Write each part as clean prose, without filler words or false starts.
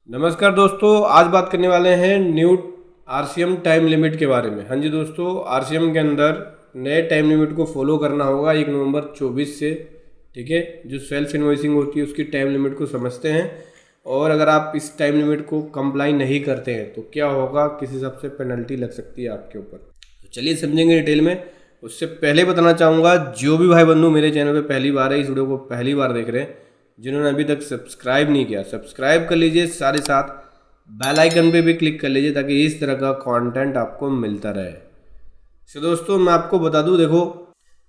नमस्कार दोस्तों, आज बात करने वाले हैं न्यू आरसीएम टाइम लिमिट के बारे में। हाँ जी दोस्तों, आरसीएम के अंदर नए टाइम लिमिट को फॉलो करना होगा 1 नवंबर 24 से। ठीक है, जो सेल्फ इन्वॉइसिंग होती है उसकी टाइम लिमिट को समझते हैं, और अगर आप इस टाइम लिमिट को कंप्लाई नहीं करते हैं तो क्या होगा, किस हिसाब से पेनल्टी लग सकती है आपके ऊपर। तो चलिए समझेंगे डिटेल में। उससे पहले बताना चाहूँगा, जो भी भाई बंधु मेरे चैनल पर पहली बार है, इस वीडियो को पहली बार देख रहे हैं, जिन्होंने अभी तक सब्सक्राइब नहीं किया सब्सक्राइब कर लीजिए, साथ ही साथ बेल आइकन पे भी क्लिक कर लीजिए ताकि इस तरह का कंटेंट आपको मिलता रहे। तो दोस्तों मैं आपको बता दूं, देखो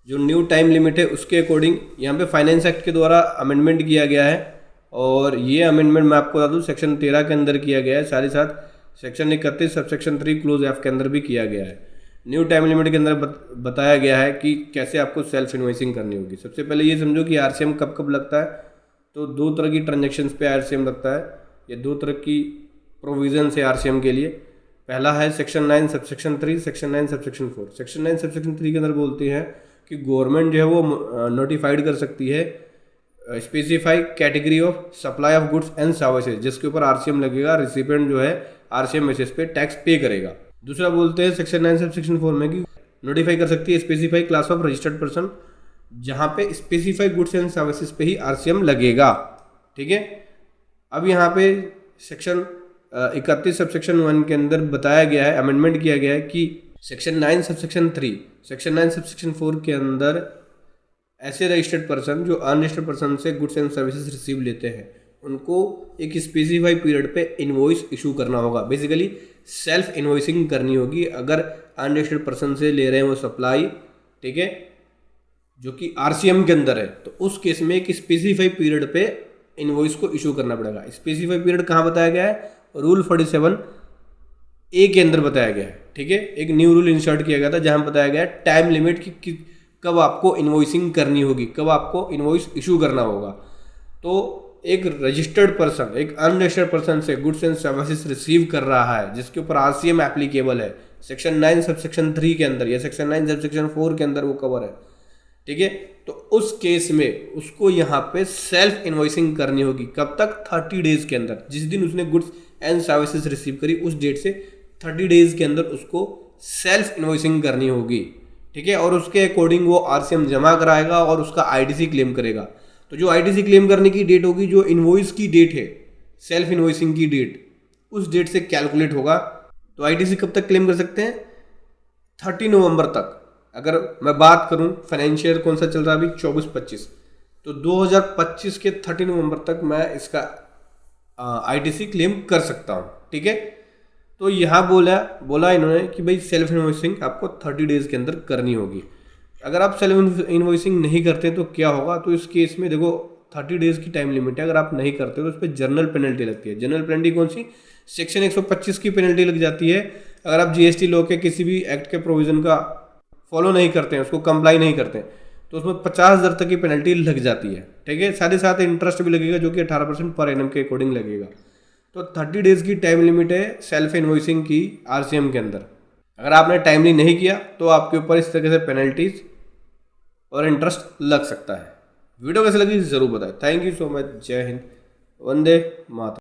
जो न्यू टाइम लिमिट है उसके अकॉर्डिंग यहाँ पे फाइनेंस एक्ट के द्वारा अमेंडमेंट किया गया है, और ये अमेंडमेंट मैं आपको बता दूं सेक्शन 13 के अंदर किया गया है, साथ ही साथ section 31 sub section 3 close F के अंदर भी किया गया है। न्यू टाइम लिमिट के अंदर बताया गया है कि कैसे आपको सेल्फ इन्वॉइसिंग करनी होगी। सबसे पहले ये समझो कि आरसीएम कब कब लगता है, तो दो तरह की ट्रांजेक्शन्स पे आरसीएम लगता है। ये दो तरह की प्रोविजन है आरसीएम के लिए। पहला है section 9 subsection 3, section 9 subsection 4। Section 9 subsection 3 के अंदर बोलते हैं कि गवर्नमेंट जो है वो नोटिफाइड कर सकती है specify category of supply of goods and services, जिसके ऊपर आरसीएम लगेगा। रिसिपेंट जो है आरसीएम बेसिस पे टैक्स पे करेगा। दूसरा बोलते हैं सेक्शन 9 सबसेक्शन 4 में कि नोटिफाई कर सकती है specify class of registered person, जहाँ पे स्पेसिफाई गुड्स एंड सर्विसेज पे ही आरसीएम लगेगा। ठीक है, अब यहाँ पे सेक्शन 31 सबसेक्शन 1 के अंदर बताया गया है, अमेंडमेंट किया गया है कि सेक्शन 9 सबसेक्शन 3, सेक्शन 9 सबसेक्शन 4 के अंदर ऐसे रजिस्टर्ड पर्सन जो अनरजिस्टर्ड पर्सन से गुड्स एंड सर्विसेज रिसीव लेते हैं, उनको एक स्पेसिफाई पीरियड पे इनवॉइस इशू करना होगा। बेसिकली सेल्फ इनवॉइसिंग करनी होगी अगर अनरजिस्टर्ड पर्सन से ले रहे हैं वो सप्लाई, ठीक है, जो कि आरसीएम के अंदर है, तो उस केस में एक स्पेसिफाई पीरियड पे इनवॉइस को इशू करना पड़ेगा। स्पेसिफाई पीरियड कहाँ बताया गया है, रूल 47 ए के अंदर बताया गया है। ठीक है, एक न्यू रूल इंसर्ट किया गया था जहां बताया गया है टाइम लिमिट कि कब आपको इनवॉइसिंग करनी होगी, कब आपको इनवॉइस इशू करना होगा। तो एक रजिस्टर्ड पर्सन एक अनरजिस्टर्ड पर्सन से गुड्स एंड सर्विसेज रिसीव कर रहा है जिसके ऊपर आरसीएम एप्लीकेबल है, सेक्शन 9 सबसेक्शन 3 के अंदर या सेक्शन 9 सबसेक्शन 4 के अंदर वो कवर है। ठीक है, तो उस केस में उसको यहाँ पे सेल्फ इनवॉइसिंग करनी होगी। कब तक, 30 डेज के अंदर। जिस दिन उसने गुड्स एंड सर्विसेज रिसीव करी उस डेट से 30 डेज के अंदर उसको सेल्फ इनवॉइसिंग करनी होगी। ठीक है, और उसके अकॉर्डिंग वो आरसीएम जमा कराएगा और उसका आईटीसी क्लेम करेगा। तो जो आईटीसी क्लेम करने की डेट होगी, जो इनवॉइस की डेट है, सेल्फ इनवॉइसिंग की डेट, उस डेट से कैलकुलेट होगा। तो आईटीसी कब तक क्लेम कर सकते हैं, 30 नवंबर तक। अगर मैं बात करूं फाइनेंशियल कौन सा चल रहा है अभी, 24-25, तो 2025 के 30 नवंबर तक मैं इसका आईटीसी क्लेम कर सकता हूं। ठीक है, तो यहाँ बोला इन्होंने कि भाई सेल्फ इनवॉइसिंग आपको 30 डेज के अंदर करनी होगी। अगर आप सेल्फ इनवॉइसिंग नहीं करते तो क्या होगा, तो इस केस में देखो 30 डेज की टाइम लिमिट है, अगर आप नहीं करते तो उस पर जनरल पेनल्टी लगती है। जनरल पेनल्टी कौन सी, सेक्शन 125 की पेनल्टी लग जाती है। अगर आप जीएसटी लॉ के किसी भी एक्ट के प्रोविजन का फॉलो नहीं करते हैं, उसको कंप्लाई नहीं करते हैं, तो उसमें 50,000 तक की पेनल्टी लग जाती है। ठीक है, साथ ही साथ इंटरेस्ट भी लगेगा जो कि 18% पर एनम के अकॉर्डिंग लगेगा। तो 30 डेज की टाइम लिमिट है सेल्फ इनवॉइसिंग की आरसीएम के अंदर। अगर आपने टाइमली नहीं किया तो आपके ऊपर इस तरह से पेनल्टीज और इंटरेस्ट लग सकता है। वीडियो कैसे लगी ज़रूर बताएं। Thank you so much. जय हिंद, वंदे मातरम।